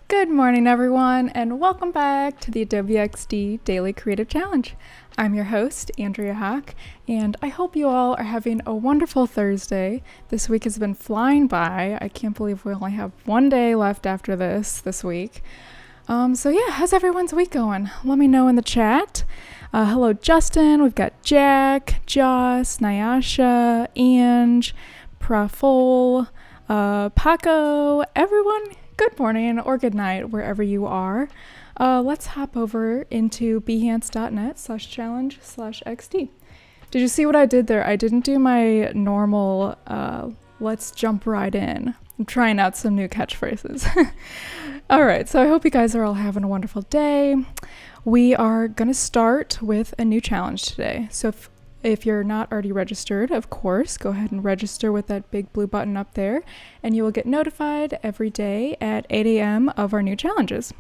Good morning, everyone, and welcome back to the Adobe XD Daily Creative Challenge. I'm your host, Andrea Hawk, and I hope you all are having a wonderful Thursday. This week has been flying by. I can't believe we only have one day left after this week. How's everyone's week going? Let me know in the chat. Hello, Justin. We've got Jack, Joss, Nyasha, Ange, Praful, Paco, everyone. Good morning or good night, wherever you are. Let's hop over into behance.net/challenge/XD. Did you see what I did there? I didn't do my normal, let's jump right in. I'm trying out some new catchphrases. All right, so I hope you guys are all having a wonderful day. We are going to start with a new challenge today. So if you're not already registered, of course, go ahead and register with that big blue button up there, and you will get notified every day at 8 a.m. of our new challenges.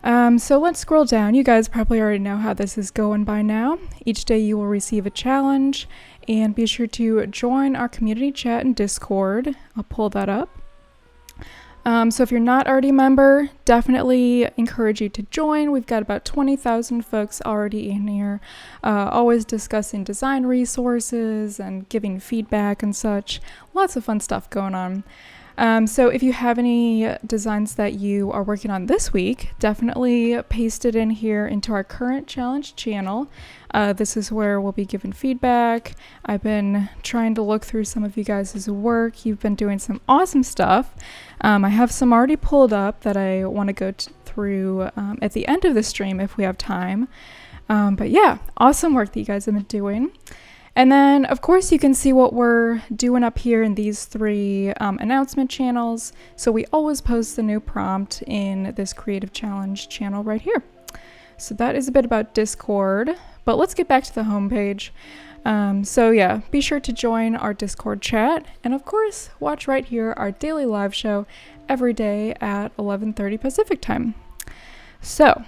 So let's scroll down. You guys probably already know how this is going by now. Each day you will receive a challenge, and be sure to join our community chat and Discord. I'll pull that up. So if you're not already a member, definitely encourage you to join. We've got about 20,000 folks already in here, always discussing design resources and giving feedback and such. Lots of fun stuff going on. So if you have any designs that you are working on this week, definitely paste it in here into our current challenge channel. This is where we'll be giving feedback. I've been trying to look through some of you guys' work. You've been doing some awesome stuff. I have some already pulled up that I want to go through at the end of the stream if we have time. But yeah, awesome work that you guys have been doing. And then, of course, you can see what we're doing up here in these three announcement channels. So we always post the new prompt in this Creative Challenge channel right here. So that is a bit about Discord, but let's get back to the homepage. Be sure to join our Discord chat. And of course, watch right here our daily live show every day at 11:30 Pacific time. So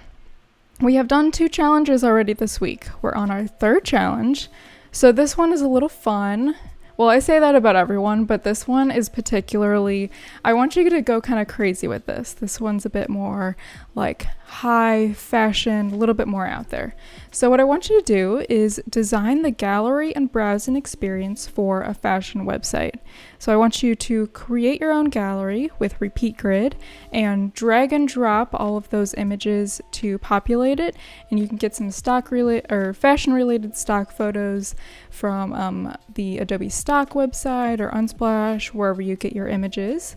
we have done 2 challenges already this week. We're on our 3rd challenge. So this one is a little fun. Well, I say that about everyone, but this one is particularly, I want you to go kind of crazy with this. This one's a bit more like high fashion, a little bit more out there. So what I want you to do is design the gallery and browsing experience for a fashion website. So I want you to create your own gallery with Repeat Grid and drag and drop all of those images to populate it. And you can get some fashion related stock photos from the Adobe Stock website or Unsplash, wherever you get your images.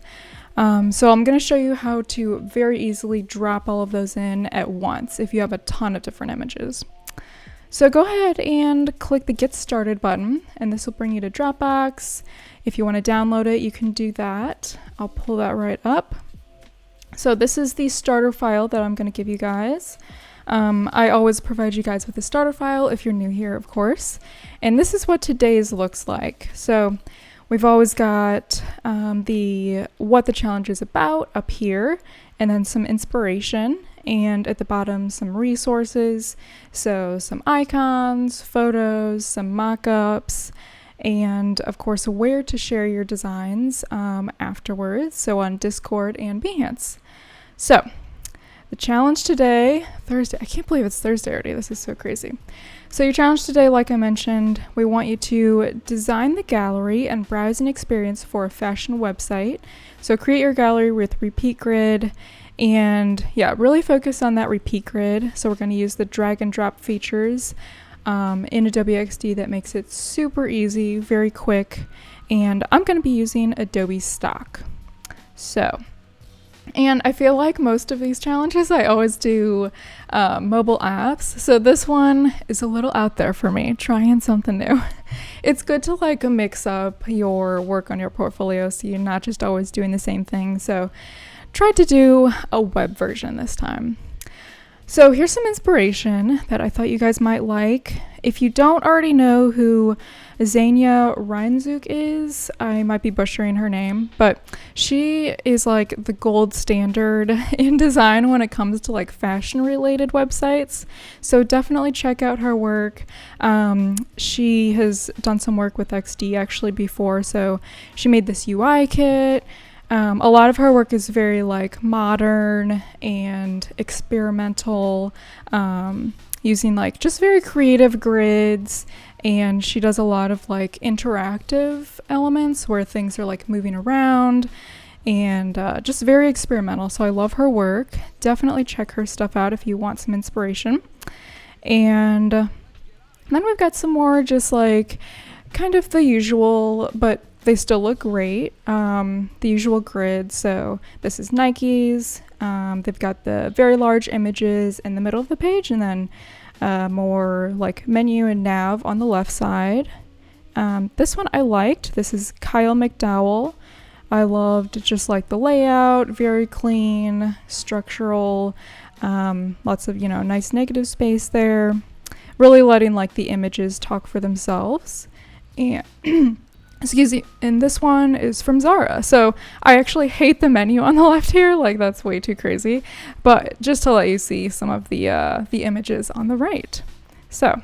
So I'm going to show you how to very easily drop all of those in at once if you have a ton of different images. So go ahead and click the Get Started button, and this will bring you to Dropbox. If you want to download it, you can do that. I'll pull that right up. So this is the starter file that I'm going to give you guys. I always provide you guys with a starter file if you're new here, of course. And this is what today's looks like. So we've always got what the challenge is about up here, and then some inspiration, and at the bottom some resources, so some icons, photos, some mock-ups, and of course where to share your designs afterwards, so on Discord and Behance. So the challenge today, Thursday, I can't believe it's Thursday already, this is so crazy. So your challenge today, like I mentioned, we want you to design the gallery and browsing experience for a fashion website. So create your gallery with Repeat Grid, and really focus on that Repeat Grid. So we're going to use the drag and drop features in Adobe XD that makes it super easy, very quick, and I'm going to be using Adobe Stock. And I feel like most of these challenges I always do mobile apps. So this one is a little out there for me, trying something new. It's good to mix up your work on your portfolio so you're not just always doing the same thing. So try to do a web version this time. So here's some inspiration that I thought you guys might like. If you don't already know who Xenia Reinzug is, I might be butchering her name, but she is the gold standard in design when it comes to fashion related websites. So definitely check out her work. She has done some work with XD actually before. So she made this UI kit. A lot of her work is very like modern and experimental, using like just very creative grids, and she does a lot of like interactive elements where things are like moving around and just very experimental. So I love her work. Definitely check her stuff out if you want some inspiration. And then we've got some more just like kind of the usual, but they still look great. The usual grid. So this is Nike's. They've got the very large images in the middle of the page, and then more like menu and nav on the left side. This one I liked. This is Kyle McDowell. I loved just like the layout, very clean, structural, lots of, nice negative space there. Really letting like the images talk for themselves. And excuse me, and this one is from Zara. So I actually hate the menu on the left here, like that's way too crazy. But just to let you see some of the images on the right. So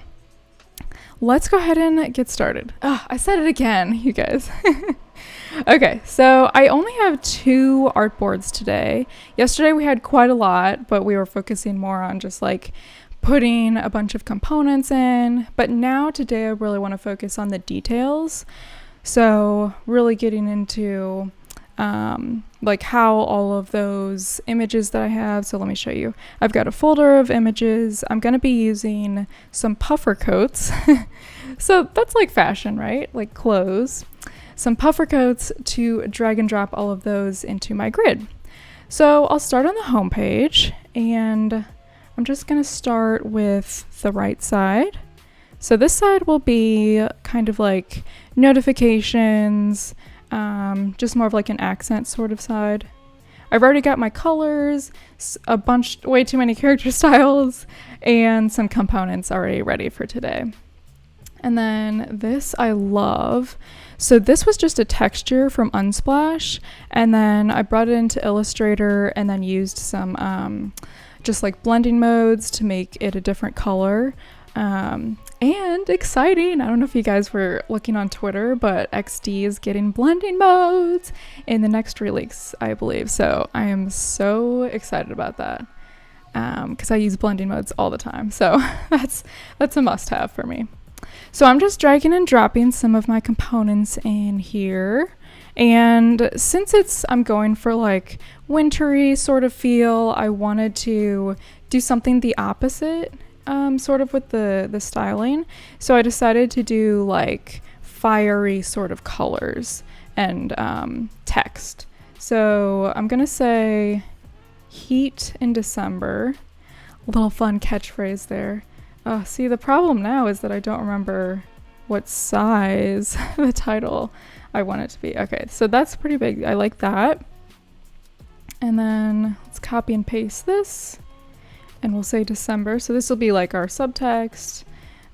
let's go ahead and get started. I said it again, you guys. Okay, so I only have 2 artboards today. Yesterday we had quite a lot, but we were focusing more on just like putting a bunch of components in. But now today I really want to focus on the details. So really getting into like how all of those images that I have. So let me show you. I've got a folder of images. I'm going to be using some puffer coats. So that's like fashion, right? Like clothes. Some puffer coats to drag and drop all of those into my grid. So I'll start on the home page, and I'm just going to start with the right side. So this side will be kind of like notifications, just more of like an accent sort of side. I've already got my colors, way too many character styles, and some components already ready for today. And then this I love. So this was just a texture from Unsplash, and then I brought it into Illustrator and then used some just like blending modes to make it a different color. And exciting, I don't know if you guys were looking on Twitter, but XD is getting blending modes in the next release, I believe. So I am so excited about that because I use blending modes all the time. So that's a must-have for me. So I'm just dragging and dropping some of my components in here. And since I'm going for like wintry sort of feel, I wanted to do something the opposite, sort of with the styling. So I decided to do like fiery sort of colors and text. So I'm going to say heat in December. A little fun catchphrase there. See, the problem now is that I don't remember what size the title I want it to be. Okay, so that's pretty big. I like that. And then let's copy and paste this. And we'll say December. So this will be like our subtext.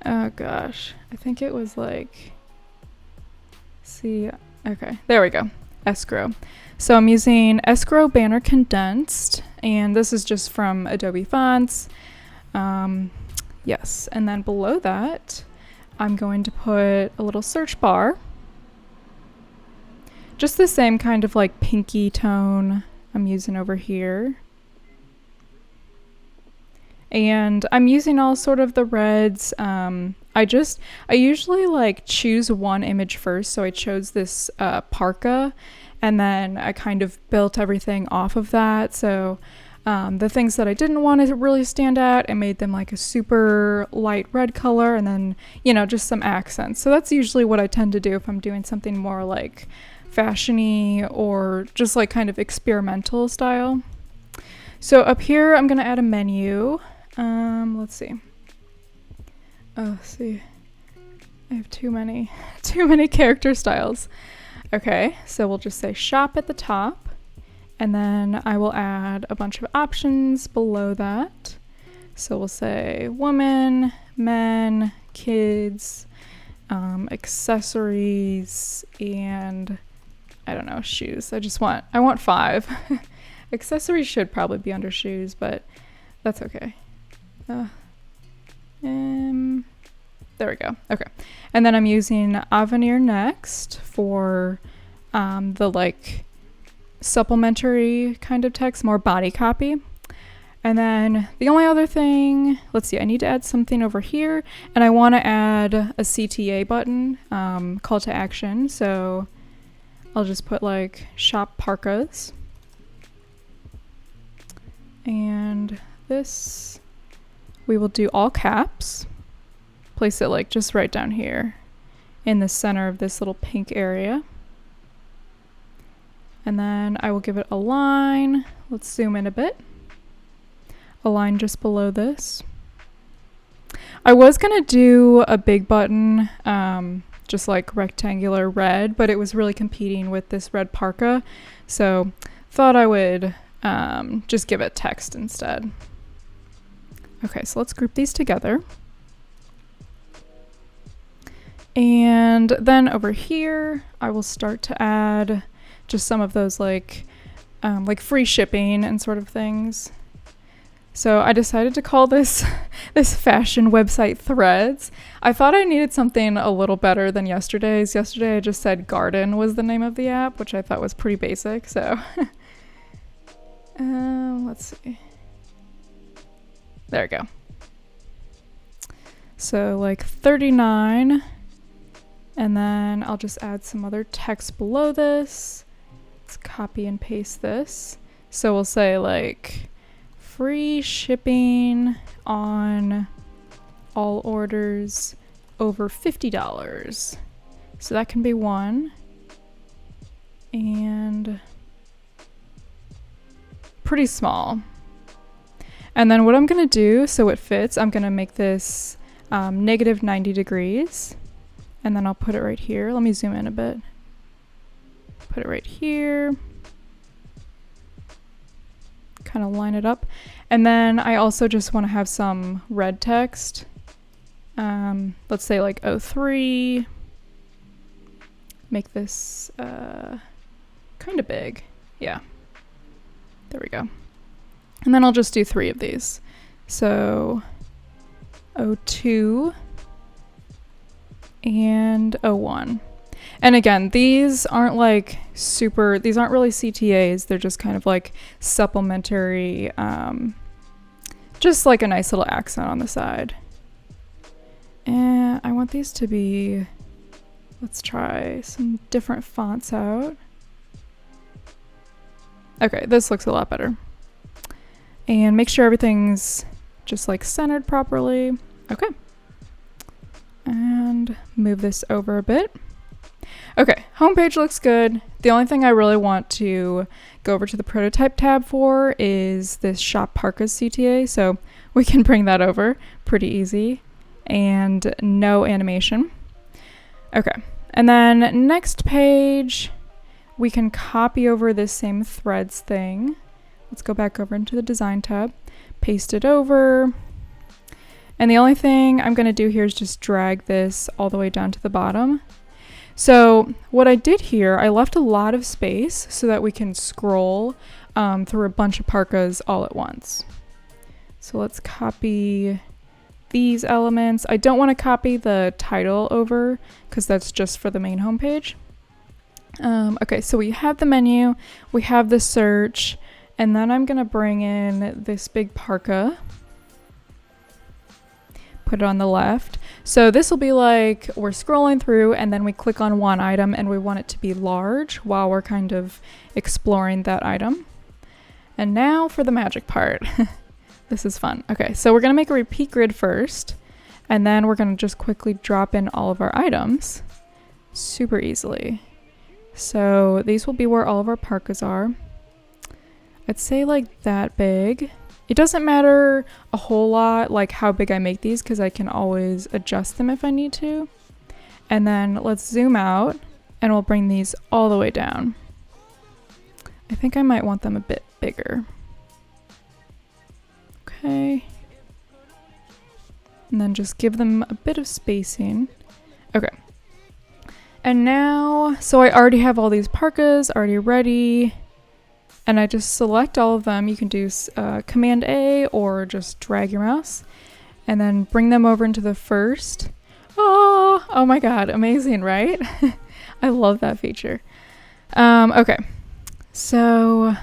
Oh gosh, I think it was like, see, okay, there we go. Escrow. So I'm using Escrow Banner Condensed, and this is just from Adobe Fonts. Yes, and then below that, I'm going to put a little search bar. Just the same kind of like pinky tone I'm using over here. And I'm using all sort of the reds. I usually like choose one image first. So I chose this parka, and then I kind of built everything off of that. So the things that I didn't want to really stand out, I made them like a super light red color, and then, just some accents. So that's usually what I tend to do if I'm doing something more like fashion-y or just like kind of experimental style. So up here, I'm going to add a menu. Let's see. Oh, see, I have too many character styles. Okay, so we'll just say shop at the top. And then I will add a bunch of options below that. So we'll say women, men, kids, accessories, and I don't know, shoes. I want 5. Accessories should probably be under shoes, but that's okay. There we go. Okay. And then I'm using Avenir Next for the like supplementary kind of text, more body copy. And then the only other thing, let's see, I need to add something over here, and I want to add a CTA button, call to action. So I'll just put like shop parkas. And this, we will do all caps. Place it like just right down here in the center of this little pink area. And then I will give it a line. Let's zoom in a bit. A line just below this. I was gonna do a big button, just like rectangular red, but it was really competing with this red parka, so thought I would just give it text instead. Okay, so let's group these together. And then over here, I will start to add just some of those like free shipping and sort of things. So I decided to call this fashion website Threads. I thought I needed something a little better than yesterday's. Yesterday I just said Garden was the name of the app, which I thought was pretty basic. So let's see. There we go. So like 39, and then I'll just add some other text below this. Let's copy and paste this. So we'll say like free shipping on all orders over $50. So that can be one. And pretty small. And then what I'm gonna do so it fits, I'm gonna make this negative 90 degrees. And then I'll put it right here. Let me zoom in a bit. Put it right here. Kind of line it up. And then I also just want to have some red text. Let's say like 03. Make this kind of big. Yeah. There we go. And then I'll just do 3 of these. So 02 and 01. And again, these aren't like these aren't really CTAs. They're just kind of like supplementary, just like a nice little accent on the side. And I want these to be, let's try some different fonts out. Okay, this looks a lot better. And make sure everything's just like centered properly. Okay. And move this over a bit. Okay, homepage looks good. The only thing I really want to go over to the prototype tab for is this shop parkas CTA, so we can bring that over pretty easy and no animation. Okay, and then next page, we can copy over this same threads thing. Let's go back over into the design tab, paste it over. And the only thing I'm gonna do here is just drag this all the way down to the bottom. So what I did here, I left a lot of space so that we can scroll through a bunch of parkas all at once. So let's copy these elements. I don't want to copy the title over because that's just for the main homepage. Okay, so we have the menu, we have the search, and then I'm gonna bring in this big parka. Put it on the left. So this will be like we're scrolling through and then we click on one item and we want it to be large while we're kind of exploring that item. And now for the magic part. This is fun. Okay, so we're gonna make a repeat grid first, and then we're gonna just quickly drop in all of our items super easily. So these will be where all of our parkas are. I'd say like that big. It doesn't matter a whole lot like how big I make these because I can always adjust them if I need to. And then let's zoom out and we'll bring these all the way down. I think I might want them a bit bigger. Okay. And then just give them a bit of spacing. Okay. And now, so I already have all these parkas already ready. And I just select all of them. You can do Command A or just drag your mouse and then bring them over into the first. Oh my God, amazing, right? I love that feature. Okay, So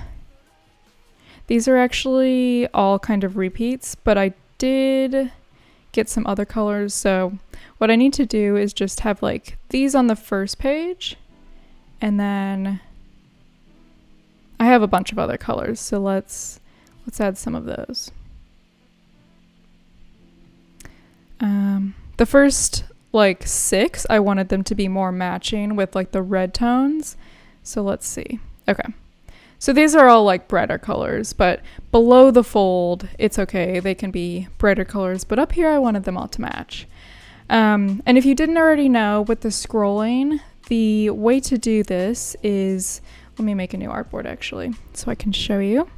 these are actually all kind of repeats, but I did get some other colors. So what I need to do is just have like these on the first page, and then I have a bunch of other colors. So let's add some of those. The first like 6, I wanted them to be more matching with like the red tones. So let's see. Okay. So these are all like brighter colors, but below the fold, it's okay. They can be brighter colors, but up here I wanted them all to match. And if you didn't already know, with the scrolling, the way to do this is, let me make a new artboard actually, so I can show you.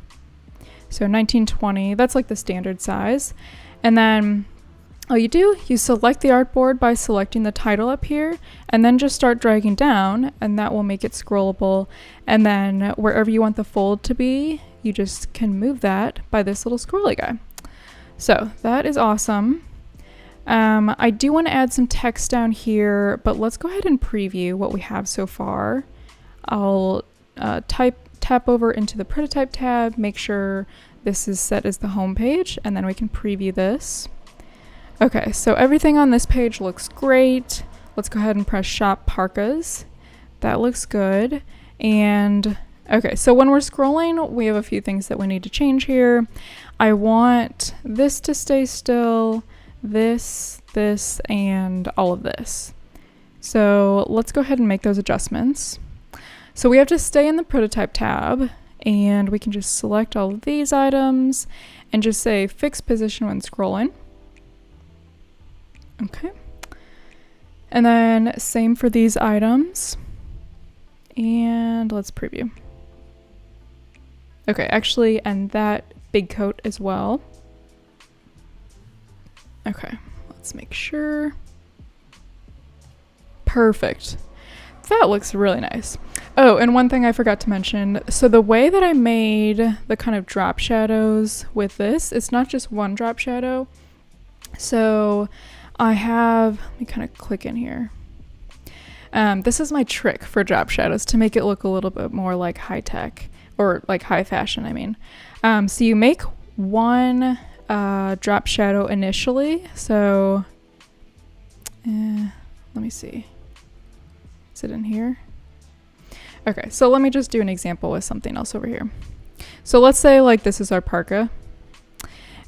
So 1920, that's like the standard size. And then all you do, you select the artboard by selecting the title up here, and then just start dragging down, and that will make it scrollable. And then wherever you want the fold to be, you just can move that by this little scrolly guy. So that is awesome. I do want to add some text down here, but let's go ahead and preview what we have so far. I'll tap over into the prototype tab, make sure this is set as the home page, and then we can preview this. Okay, so everything on this page looks great. Let's go ahead and press Shop Parkas. That looks good. And okay, so when we're scrolling, we have a few things that we need to change here. I want this to stay still, this, and all of this. So let's go ahead and make those adjustments. So we have to stay in the prototype tab, and we can just select all of these items and just say fix position when scrolling. Okay. And then same for these items. And let's preview. Okay, actually, and that big coat as well. Okay, let's make sure. Perfect. That looks really nice. Oh, and one thing I forgot to mention. So the way that I made the kind of drop shadows with this, it's not just one drop shadow. So I have, let me kind of click in here. This is my trick for drop shadows to make it look a little bit more like high tech, or like high fashion, I mean. So you make one drop shadow initially. So let me see. Is it in here? Okay, so let me just do an example with something else over here. So let's say like this is our parka,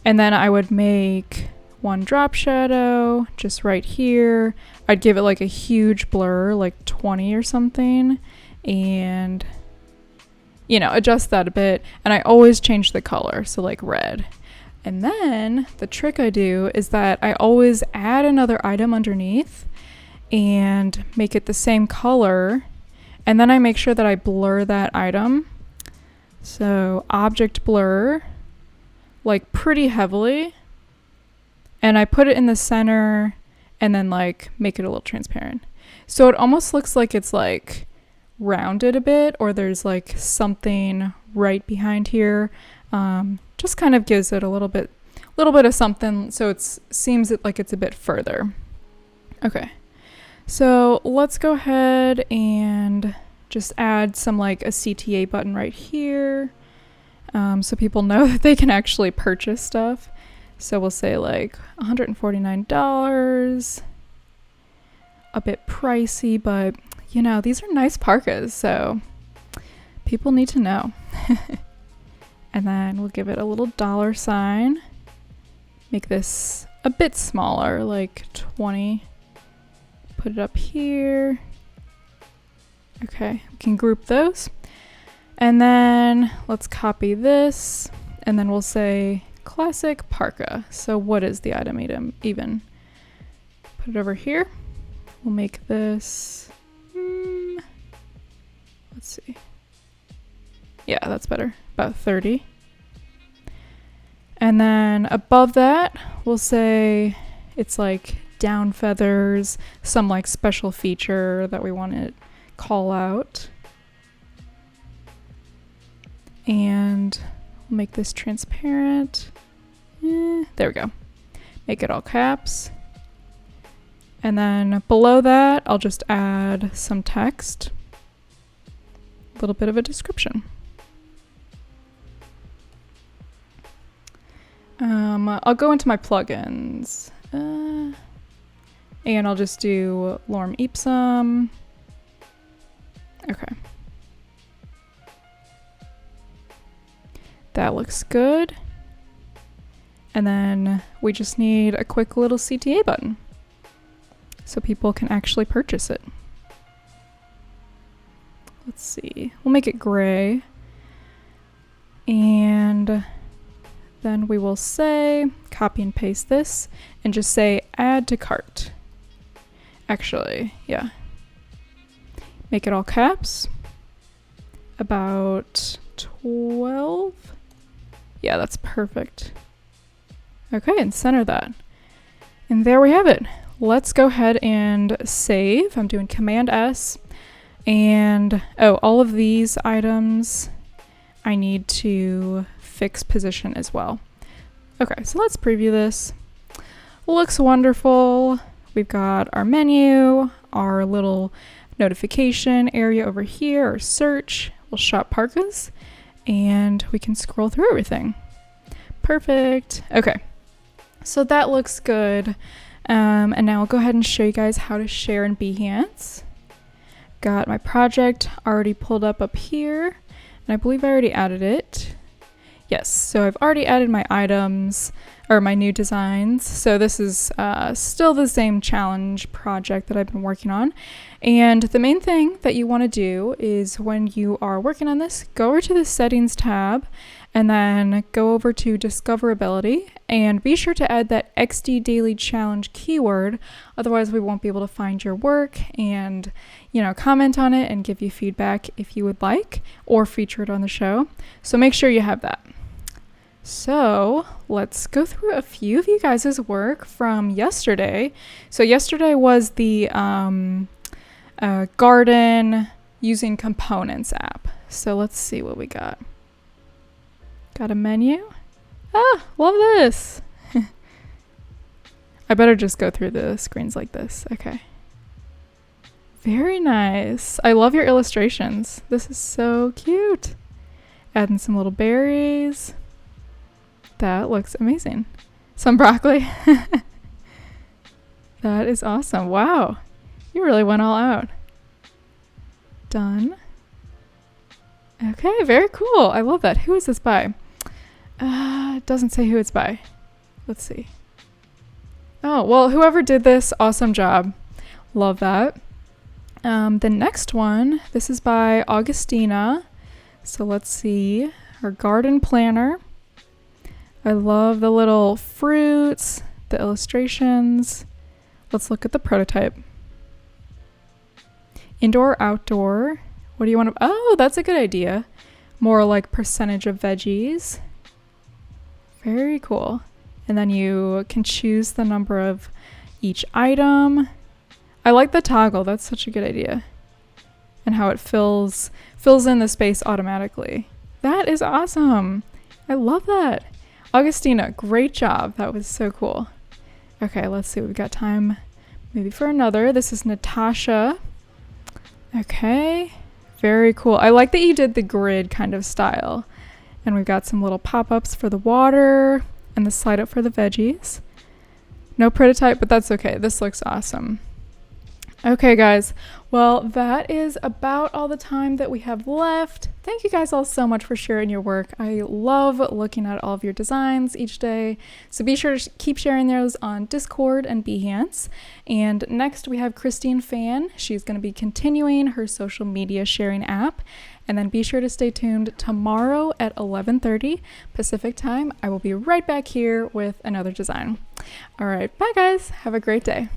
and then I would make one drop shadow just right here. I'd give it like a huge blur, like 20 or something, and you know, adjust that a bit. And I always change the color, so like red. And then the trick I do is that I always add another item underneath and make it the same color, and then I make sure that I blur that item. So object blur, like pretty heavily, and I put it in the center and then like make it a little transparent. So it almost looks like it's like rounded a bit, or there's like something right behind here. Just kind of gives it a little bit of something, so it seems like it's a bit further. Okay. So let's go ahead and just add some like a CTA button right here, so people know that they can actually purchase stuff. So we'll say like $149, a bit pricey, but you know, these are nice parkas, so people need to know. And then we'll give it a little $sign, make this a bit smaller, like 20. Put it up here. Okay, we can group those. And then let's copy this, and then we'll say classic parka. So what is the item even? Put it over here. We'll make this, let's see. Yeah, that's better, about 30. And then above that, we'll say it's like down feathers, some like special feature that we want to call out. And we'll make this transparent. There we go. Make it all caps. And then below that, I'll just add some text, a little bit of a description. I'll go into my plugins. And I'll just do Lorem Ipsum. Okay. That looks good. And then we just need a quick little CTA button so people can actually purchase it. Let's see. We'll make it gray. And then we will say, copy and paste this, and just say add to cart. Actually, yeah. Make it all caps. About 12. Yeah, that's perfect. Okay, and center that. And there we have it. Let's go ahead and save. I'm doing Command S. And, oh, all of these items I need to fix position as well. Okay, so let's preview this. Looks wonderful. We've got our menu, our little notification area over here, our search. We'll shop parkas, and we can scroll through everything. Perfect. Okay, so that looks good. And now I'll go ahead and show you guys how to share in Behance. Got my project already pulled up here, and I believe I already added it. Yes, so I've already added my items, or my new designs. So this is still the same challenge project that I've been working on. And the main thing that you want to do is when you are working on this, go over to the settings tab and then go over to discoverability and be sure to add that XD daily challenge keyword. Otherwise we won't be able to find your work and, you know, comment on it and give you feedback if you would like, or feature it on the show. So make sure you have that. So let's go through a few of you guys' work from yesterday. So yesterday was the garden using components app. So let's see what we got. Got a menu. Ah, love this. I better just go through the screens like this. Okay. Very nice. I love your illustrations. This is so cute. Adding some little berries. That looks amazing. Some broccoli. That is awesome. Wow. You really went all out. Done. Okay, very cool. I love that. Who is this by? It doesn't say who it's by. Let's see. Oh, well, whoever did this, awesome job. Love that. The next one, this is by Augustina. So let's see. Her garden planner. I love the little fruits, the illustrations. Let's look at the prototype. Indoor, outdoor. What do you want to... Oh, that's a good idea. More like percentage of veggies. Very cool. And then you can choose the number of each item. I like the toggle. That's such a good idea. And how it fills in the space automatically. That is awesome. I love that. Augustina, great job. That was so cool. Okay, let's see. We've got time maybe for another. This is Natasha. Okay, very cool. I like that you did the grid kind of style. And we've got some little pop-ups for the water and the slide up for the veggies. No prototype, but that's okay. This looks awesome. Okay, guys. Well, that is about all the time that we have left. Thank you guys all so much for sharing your work. I love looking at all of your designs each day. So be sure to keep sharing those on Discord and Behance. And next we have Christine Fan. She's going to be continuing her social media sharing app. And then be sure to stay tuned tomorrow at 11:30 Pacific time. I will be right back here with another design. All right, bye guys. Have a great day.